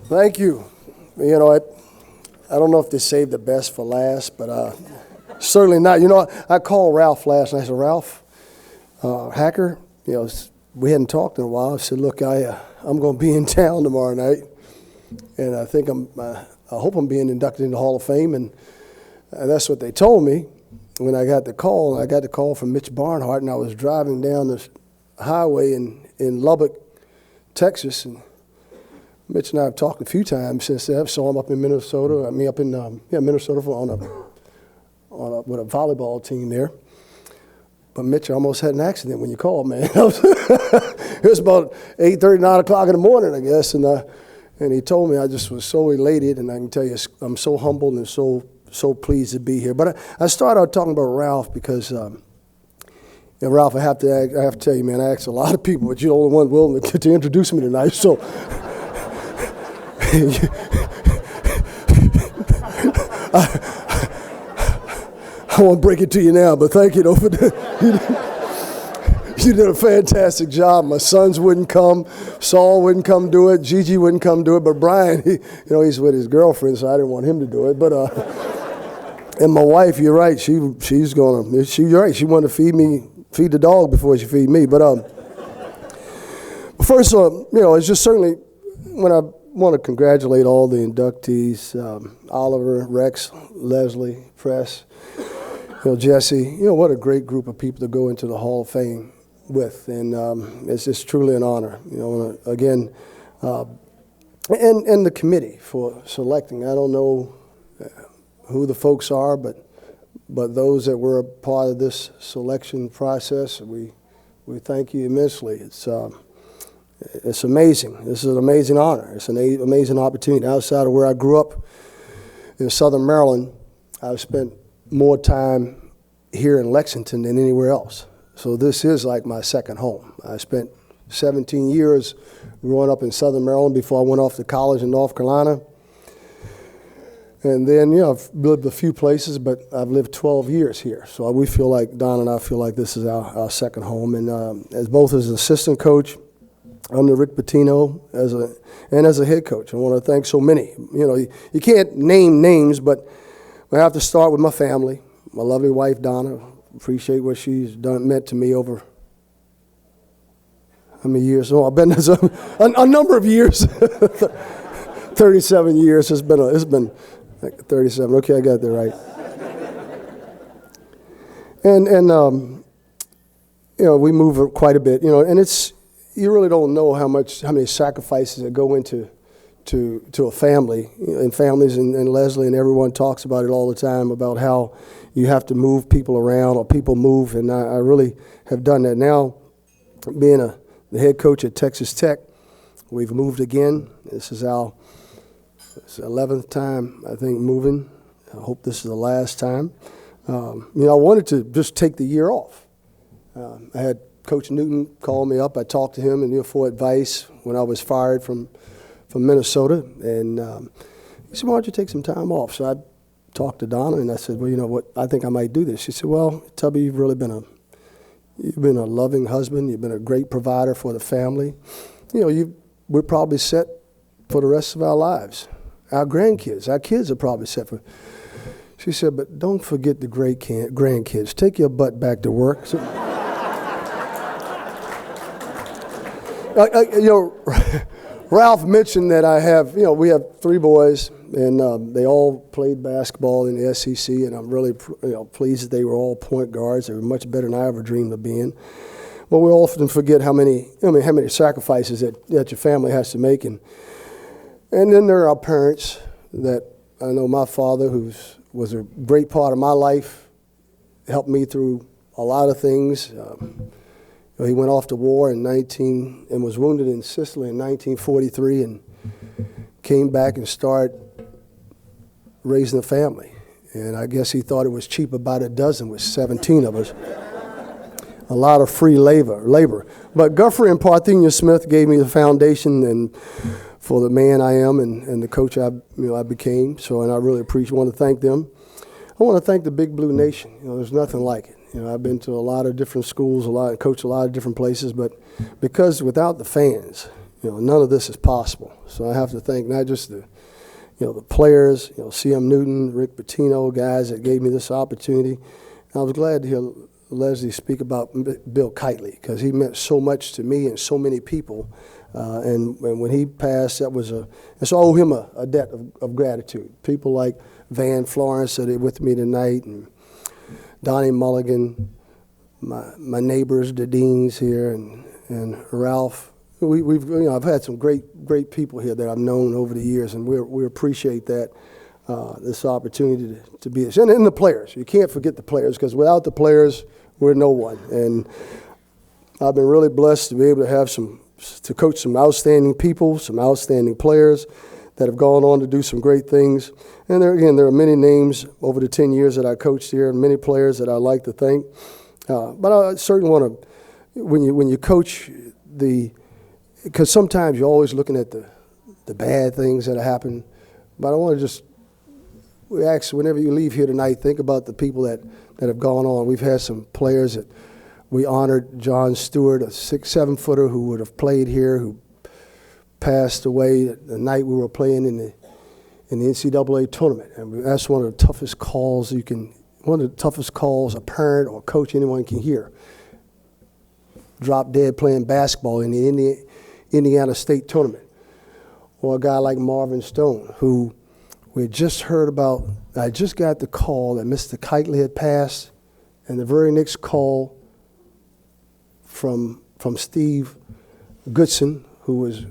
Thank you. You know, I don't know if they saved the best for last, but certainly not. You know, I called Ralph last night. I said, Ralph, Hacker, we hadn't talked in a while. I said, look, I'm going to be in town tomorrow night, and I think I hope I'm being inducted into the Hall of Fame, and that's what they told me when I got the call. I got the call from Mitch Barnhart, and I was driving down the highway in Lubbock, Texas, and Mitch and I have talked a few times since then. I saw him up in Minnesota. Up in Minnesota with a volleyball team there. But Mitch almost had an accident when you called, man. It was about 8:30, 9 o'clock in the morning, I guess, and he told me. I just was so elated, and I can tell you, I'm so humbled and so pleased to be here. But I started out talking about Ralph because. Ralph, I have to tell you, man, I asked a lot of people, but you're the only one willing to introduce me tonight. So, I won't break it to you now, but thank you, for you did a fantastic job. My sons wouldn't come, Saul wouldn't come do it, Gigi wouldn't come do it, but Brian, he's with his girlfriend, so I didn't want him to do it. But and my wife, you're right, you're right. She wanted to feed the dog before she feed me. But first, it's just certainly when I want to congratulate all the inductees, Oliver, Rex, Leslie, Press, Jesse. What a great group of people to go into the Hall of Fame with, and it's just truly an honor. Again, and the committee for selecting. I don't know who the folks are, but those that were a part of this selection process, we thank you immensely. It's amazing. This is an amazing honor. It's an amazing opportunity. Outside of where I grew up in Southern Maryland, I've spent more time here in Lexington than anywhere else. So this is like my second home. I spent 17 years growing up in Southern Maryland before I went off to college in North Carolina. And then, I've lived a few places, but I've lived 12 years here. So we feel like, Don and I feel like this is our second home. And as both as an assistant coach under Rick Pitino and as a head coach, I want to thank so many. You can't name names, but I have to start with my family. My lovely wife, Donna. Appreciate what she's meant to me over how many years? Oh, I've been a number of years. 37 years. It's been 37. Okay, I got that right. And we move quite a bit. And you really don't know how many sacrifices that go into a family and families. And Leslie and everyone talks about it all the time about how you have to move people around or people move. And I really have done that. Now, being the head coach at Texas Tech, we've moved again. This is our 11th time, I think, moving. I hope this is the last time. I wanted to just take the year off. I had Coach Newton call me up. I talked to him and for advice when I was fired from Minnesota. And he said, why don't you take some time off? So I talked to Donna, and I said, well, you know what, I think I might do this. She said, well, Tubby, you've really been a loving husband. You've been a great provider for the family. We're probably set for the rest of our lives. Our kids are probably set for. She said, but don't forget the great grandkids. Take your butt back to work. So, Ralph mentioned that we have 3 boys, and they all played basketball in the SEC, and I'm really pleased that they were all point guards. They were much better than I ever dreamed of being. Well, we often forget how many sacrifices that your family has to make, and then there are our parents. That I know my father, who was a great part of my life, helped me through a lot of things. He went off to war and was wounded in Sicily in 1943, and came back and started raising a family. And I guess he thought it was cheap about a dozen with 17 of us. A lot of free labor. But Guthrie and Parthenia Smith gave me the foundation and for the man I am and the coach I became. So, and I really want to thank them. I want to thank the Big Blue Nation. There's nothing like it. I've been to a lot of different schools, coached a lot of different places, but because without the fans, none of this is possible. So I have to thank not just the players, C.M. Newton, Rick Pitino, guys that gave me this opportunity. And I was glad to hear Leslie speak about Bill Kitely, because he meant so much to me and so many people. And when he passed, and so I owe him a debt of gratitude. People like Van Florence that are with me tonight, and Donnie Mulligan, my neighbors, the deans here, and Ralph. I've had some great people here that I've known over the years, and we appreciate that, this opportunity to be this. And the players. You can't forget the players, because without the players, we're no one. And I've been really blessed to be able to coach some outstanding people, some outstanding players that have gone on to do some great things. And there are many names over the 10 years that I coached here, and many players that I like to thank. But I certainly want to, when you coach because sometimes you're always looking at the bad things that happen. But I want to we ask, whenever you leave here tonight, think about the people that have gone on. We've had some players that we honored. John Stewart, a 6'7" who would have played here, who passed away the night we were playing in the NCAA Tournament. And that's one of the toughest calls a parent or coach, anyone can hear. Drop dead playing basketball in the Indiana State Tournament. Or a guy like Marvin Stone, who we had just heard about. I just got the call that Mr. Kitely had passed, and the very next call from Steve Goodson, who was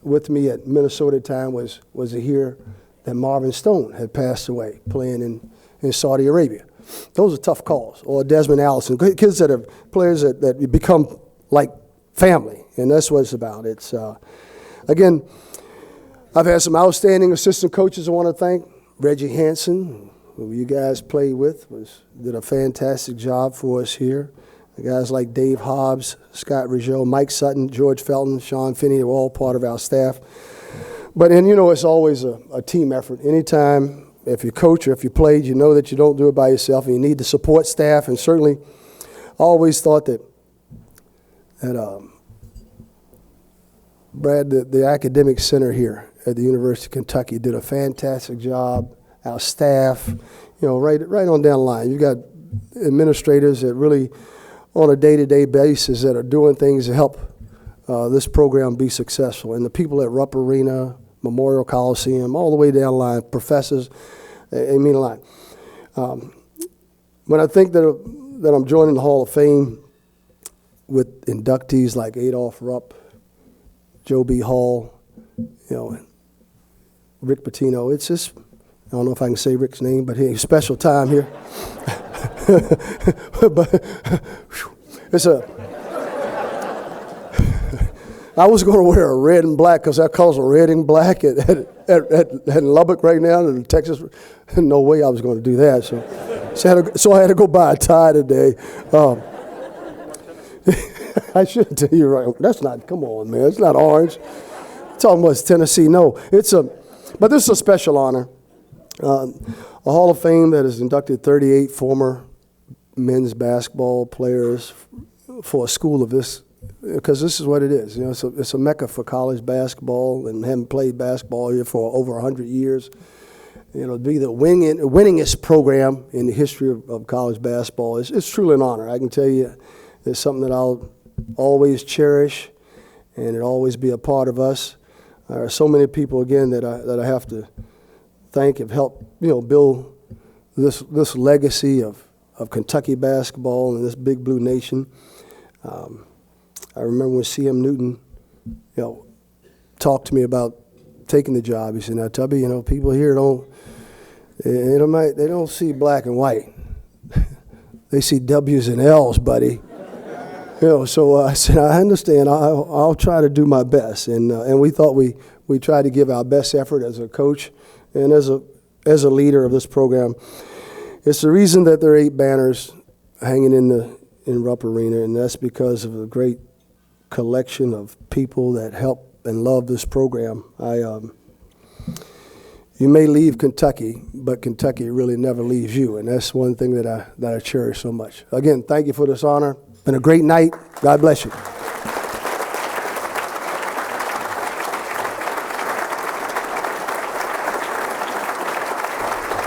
with me at Minnesota at the time, was to hear that Marvin Stone had passed away playing in Saudi Arabia. Those are tough calls. Or Desmond Allison, kids that are players that become like family, and that's what it's about. It's again, I've had some outstanding assistant coaches I want to thank. Reggie Hansen, who you guys played with, did a fantastic job for us here. The guys like Dave Hobbs, Scott Rizzo, Mike Sutton, George Felton, Sean Finney, they were all part of our staff. But it's always a team effort. Anytime, if you coach or if you played, you know that you don't do it by yourself, and you need the support staff. And certainly, I always thought that Brad, the academic center here at the University of Kentucky, did a fantastic job. Our staff, right on down the line. You've got administrators that really, on a day-to-day basis, that are doing things to help this program be successful. And the people at Rupp Arena, Memorial Coliseum, all the way down the line, professors, they mean a lot. When I think that I'm joining the Hall of Fame with inductees like Adolph Rupp, Joe B. Hall, Rick Pitino, it's just, I don't know if I can say Rick's name, but hey, special time here. But I was going to wear a red and black because that calls a red and black at Lubbock right now in Texas. No way I was going to do that. So I had to go buy a tie today. I shouldn't tell you right. That's not. Come on, man. It's not orange. It's almost Tennessee. No, but this is a special honor. A Hall of Fame that has inducted 38 former men's basketball players for a school of this, because this is what it is. It's a mecca for college basketball, and having played basketball here for over 100 years. To be the winningest program in the history of college basketball it's truly an honor. I can tell you, it's something that I'll always cherish, and it'll always be a part of us. There are so many people again that I have to thank, have helped build this legacy of Kentucky basketball and this big blue nation. I remember when C.M. Newton talked to me about taking the job. He said, "Now, Tubby, people here they don't see black and white. They see W's and L's, buddy." So I said, "I understand. I'll try to do my best." And we thought we tried to give our best effort as a coach and as a leader of this program. It's the reason that there are 8 banners hanging in Rupp Arena, and that's because of the great collection of people that help and love this program. You may leave Kentucky, but Kentucky really never leaves you, and that's one thing that I cherish so much. Again, thank you for this honor. Been a great night. God bless you.